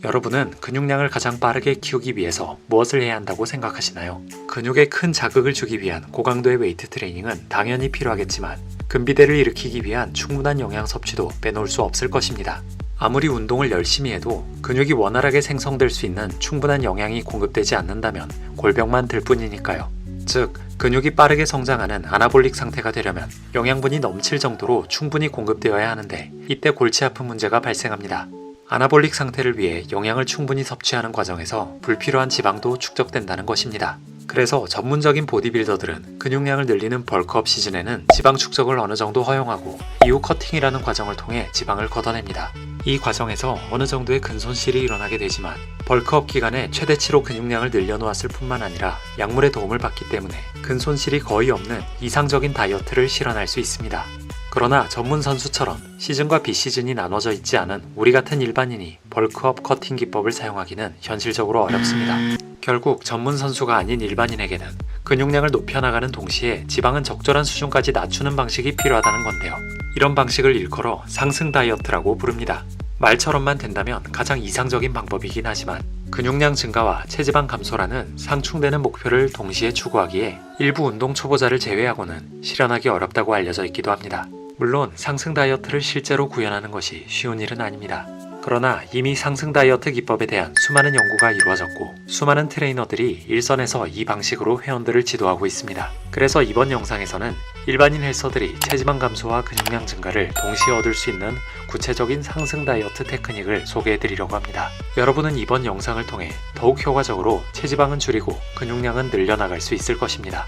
여러분은 근육량을 가장 빠르게 키우기 위해서 무엇을 해야 한다고 생각하시나요? 근육에 큰 자극을 주기 위한 고강도의 웨이트 트레이닝은 당연히 필요하겠지만 근비대를 일으키기 위한 충분한 영양 섭취도 빼놓을 수 없을 것입니다. 아무리 운동을 열심히 해도 근육이 원활하게 생성될 수 있는 충분한 영양이 공급되지 않는다면 골병만 들 뿐이니까요. 즉, 근육이 빠르게 성장하는 아나볼릭 상태가 되려면 영양분이 넘칠 정도로 충분히 공급되어야 하는데 이때 골치 아픈 문제가 발생합니다. 아나볼릭 상태를 위해 영양을 충분히 섭취하는 과정에서 불필요한 지방도 축적된다는 것입니다. 그래서 전문적인 보디빌더들은 근육량을 늘리는 벌크업 시즌에는 지방 축적을 어느 정도 허용하고 이후 커팅이라는 과정을 통해 지방을 걷어냅니다. 이 과정에서 어느 정도의 근손실이 일어나게 되지만 벌크업 기간에 최대치로 근육량을 늘려놓았을 뿐만 아니라 약물의 도움을 받기 때문에 근손실이 거의 없는 이상적인 다이어트를 실현할 수 있습니다. 그러나 전문 선수처럼 시즌과 비시즌이 나눠져 있지 않은 우리 같은 일반인이 벌크업 커팅 기법을 사용하기는 현실적으로 어렵습니다. 결국 전문 선수가 아닌 일반인에게는 근육량을 높여나가는 동시에 지방은 적절한 수준까지 낮추는 방식이 필요하다는 건데요. 이런 방식을 일컬어 상승 다이어트라고 부릅니다. 말처럼만 된다면 가장 이상적인 방법이긴 하지만 근육량 증가와 체지방 감소라는 상충되는 목표를 동시에 추구하기에 일부 운동 초보자를 제외하고는 실현하기 어렵다고 알려져 있기도 합니다. 물론 상승 다이어트를 실제로 구현하는 것이 쉬운 일은 아닙니다. 그러나 이미 상승 다이어트 기법에 대한 수많은 연구가 이루어졌고 수많은 트레이너들이 일선에서 이 방식으로 회원들을 지도하고 있습니다. 그래서 이번 영상에서는 일반인 헬서들이 체지방 감소와 근육량 증가를 동시에 얻을 수 있는 구체적인 상승 다이어트 테크닉을 소개해드리려고 합니다. 여러분은 이번 영상을 통해 더욱 효과적으로 체지방은 줄이고 근육량은 늘려나갈 수 있을 것입니다.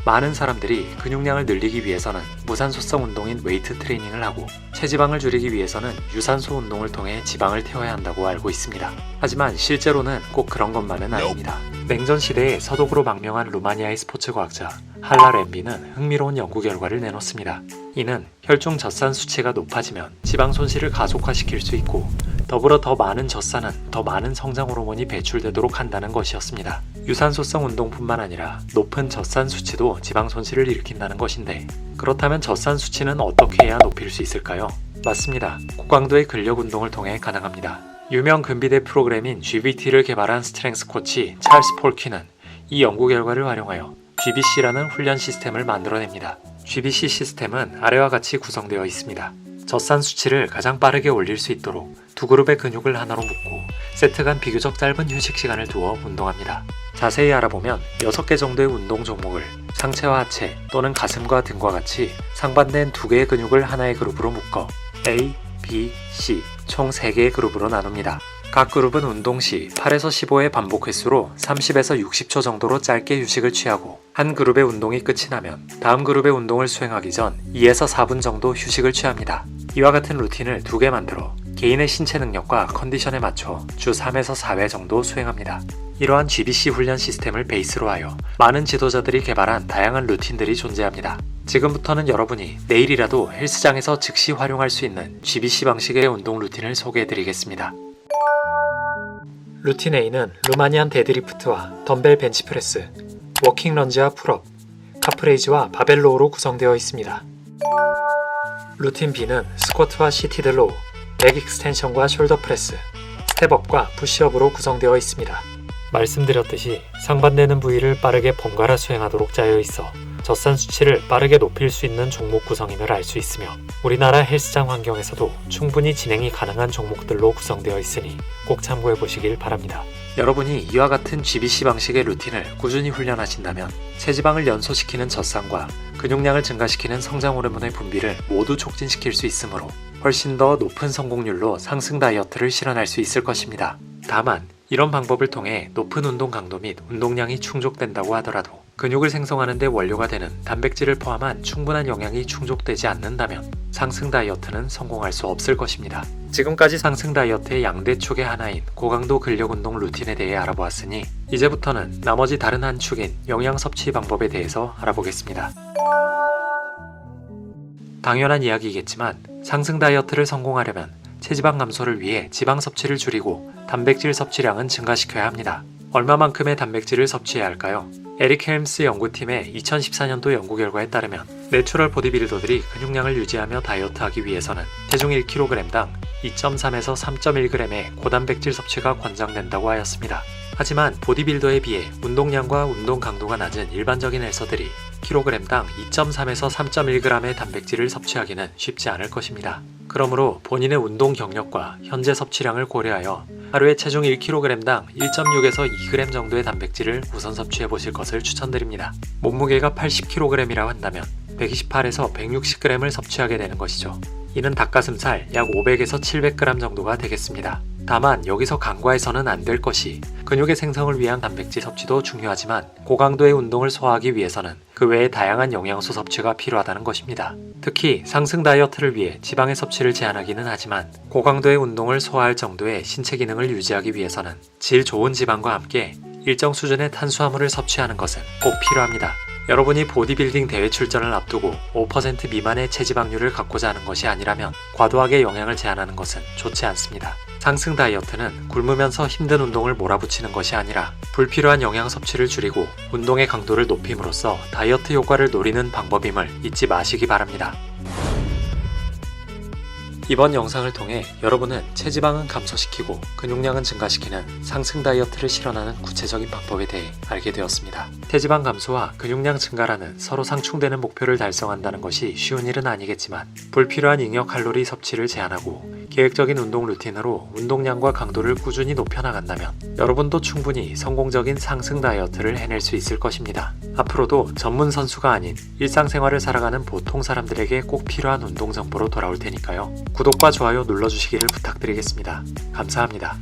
많은 사람들이 근육량을 늘리기 위해서는 무산소성 운동인 웨이트 트레이닝을 하고 체지방을 줄이기 위해서는 유산소 운동을 통해 지방을 태워야 한다고 알고 있습니다. 하지만 실제로는 꼭 그런 것만은 아닙니다. 냉전 시대에 서독으로 망명한 루마니아의 스포츠 과학자 할라 램비는 흥미로운 연구 결과를 내놓습니다. 이는 혈중 젖산 수치가 높아지면 지방 손실을 가속화시킬 수 있고 더불어 더 많은 젖산은 더 많은 성장 호르몬이 배출되도록 한다는 것이었습니다. 유산소성 운동뿐만 아니라 높은 젖산 수치도 지방 손실을 일으킨다는 것인데 그렇다면 젖산 수치는 어떻게 해야 높일 수 있을까요? 맞습니다. 고강도의 근력 운동을 통해 가능합니다. 유명 근비대 프로그램인 GBT를 개발한 스트렝스 코치 찰스 폴키는 이 연구 결과를 활용하여 GBC라는 훈련 시스템을 만들어냅니다. GBC 시스템은 아래와 같이 구성되어 있습니다. 젖산 수치를 가장 빠르게 올릴 수 있도록 두 그룹의 근육을 하나로 묶고 세트 간 비교적 짧은 휴식 시간을 두어 운동합니다. 자세히 알아보면 6개 정도의 운동 종목을 상체와 하체 또는 가슴과 등과 같이 상반된 2개의 근육을 하나의 그룹으로 묶어 A, B, C 총 3개의 그룹으로 나눕니다. 각 그룹은 운동 시 8에서 15의 반복 횟수로 30에서 60초 정도로 짧게 휴식을 취하고 한 그룹의 운동이 끝이 나면 다음 그룹의 운동을 수행하기 전 2에서 4분 정도 휴식을 취합니다. 이와 같은 루틴을 2개 만들어 개인의 신체 능력과 컨디션에 맞춰 주 3에서 4회 정도 수행합니다. 이러한 GBC 훈련 시스템을 베이스로 하여 많은 지도자들이 개발한 다양한 루틴들이 존재합니다. 지금부터는 여러분이 내일이라도 헬스장에서 즉시 활용할 수 있는 GBC 방식의 운동 루틴을 소개해드리겠습니다. 루틴 A는 루마니안 데드리프트와 덤벨 벤치프레스, 워킹 런지와 풀업, 카프레이즈와 바벨로우로 구성되어 있습니다. 루틴 B는 스쿼트와 시티드 로우, leg 익스텐션과 숄더 프레스, 스텝업과 푸시업으로 구성되어 있습니다. 말씀드렸듯이 상반되는 부위를 빠르게 번갈아 수행하도록 짜여 있어 젖산 수치를 빠르게 높일 수 있는 종목 구성임을 알 수 있으며 우리나라 헬스장 환경에서도 충분히 진행이 가능한 종목들로 구성되어 있으니 꼭 참고해 보시길 바랍니다. 여러분이 이와 같은 GBC 방식의 루틴을 꾸준히 훈련하신다면 체지방을 연소시키는 젖산과 근육량을 증가시키는 성장 호르몬의 분비를 모두 촉진시킬 수 있으므로 훨씬 더 높은 성공률로 상승 다이어트를 실현할 수 있을 것입니다. 다만 이런 방법을 통해 높은 운동 강도 및 운동량이 충족된다고 하더라도 근육을 생성하는 데 원료가 되는 단백질을 포함한 충분한 영양이 충족되지 않는다면 상승 다이어트는 성공할 수 없을 것입니다. 지금까지 상승 다이어트의 양대 축의 하나인 고강도 근력 운동 루틴에 대해 알아보았으니 이제부터는 나머지 다른 한 축인 영양 섭취 방법에 대해서 알아보겠습니다. 당연한 이야기이겠지만 상승 다이어트를 성공하려면 체지방 감소를 위해 지방 섭취를 줄이고 단백질 섭취량은 증가시켜야 합니다. 얼마만큼의 단백질을 섭취해야 할까요? 에릭 헬임스 연구팀의 2014년도 연구 결과에 따르면 내추럴 보디빌더들이 근육량을 유지하며 다이어트하기 위해서는 체중 1kg당 2.3에서 3.1g의 고단백질 섭취가 권장된다고 하였습니다. 하지만 보디빌더에 비해 운동량과 운동 강도가 낮은 일반적인 헬서들이 kg당 2.3에서 3.1g의 단백질을 섭취하기는 쉽지 않을 것입니다. 그러므로 본인의 운동 경력과 현재 섭취량을 고려하여 하루에 체중 1kg당 1.6에서 2g 정도의 단백질을 우선 섭취해 보실 것을 추천드립니다. 몸무게가 80kg이라고 한다면 128에서 160g을 섭취하게 되는 것이죠. 이는 닭가슴살 약 500에서 700g 정도가 되겠습니다. 다만 여기서 간과해서는 안 될 것이 근육의 생성을 위한 단백질 섭취도 중요하지만 고강도의 운동을 소화하기 위해서는 그 외에 다양한 영양소 섭취가 필요하다는 것입니다. 특히 상승 다이어트를 위해 지방의 섭취를 제한하기는 하지만 고강도의 운동을 소화할 정도의 신체 기능을 유지하기 위해서는 질 좋은 지방과 함께 일정 수준의 탄수화물을 섭취하는 것은 꼭 필요합니다. 여러분이 보디빌딩 대회 출전을 앞두고 5% 미만의 체지방률을 갖고자 하는 것이 아니라면 과도하게 영양을 제한하는 것은 좋지 않습니다. 상승 다이어트는 굶으면서 힘든 운동을 몰아붙이는 것이 아니라 불필요한 영양 섭취를 줄이고 운동의 강도를 높임으로써 다이어트 효과를 노리는 방법임을 잊지 마시기 바랍니다. 이번 영상을 통해 여러분은 체지방은 감소시키고 근육량은 증가시키는 상승 다이어트를 실현하는 구체적인 방법에 대해 알게 되었습니다. 체지방 감소와 근육량 증가라는 서로 상충되는 목표를 달성한다는 것이 쉬운 일은 아니겠지만 불필요한 잉여 칼로리 섭취를 제한하고 계획적인 운동 루틴으로 운동량과 강도를 꾸준히 높여나간다면 여러분도 충분히 성공적인 상승 다이어트를 해낼 수 있을 것입니다. 앞으로도 전문 선수가 아닌 일상생활을 살아가는 보통 사람들에게 꼭 필요한 운동 정보로 돌아올 테니까요. 구독과 좋아요 눌러주시기를 부탁드리겠습니다. 감사합니다.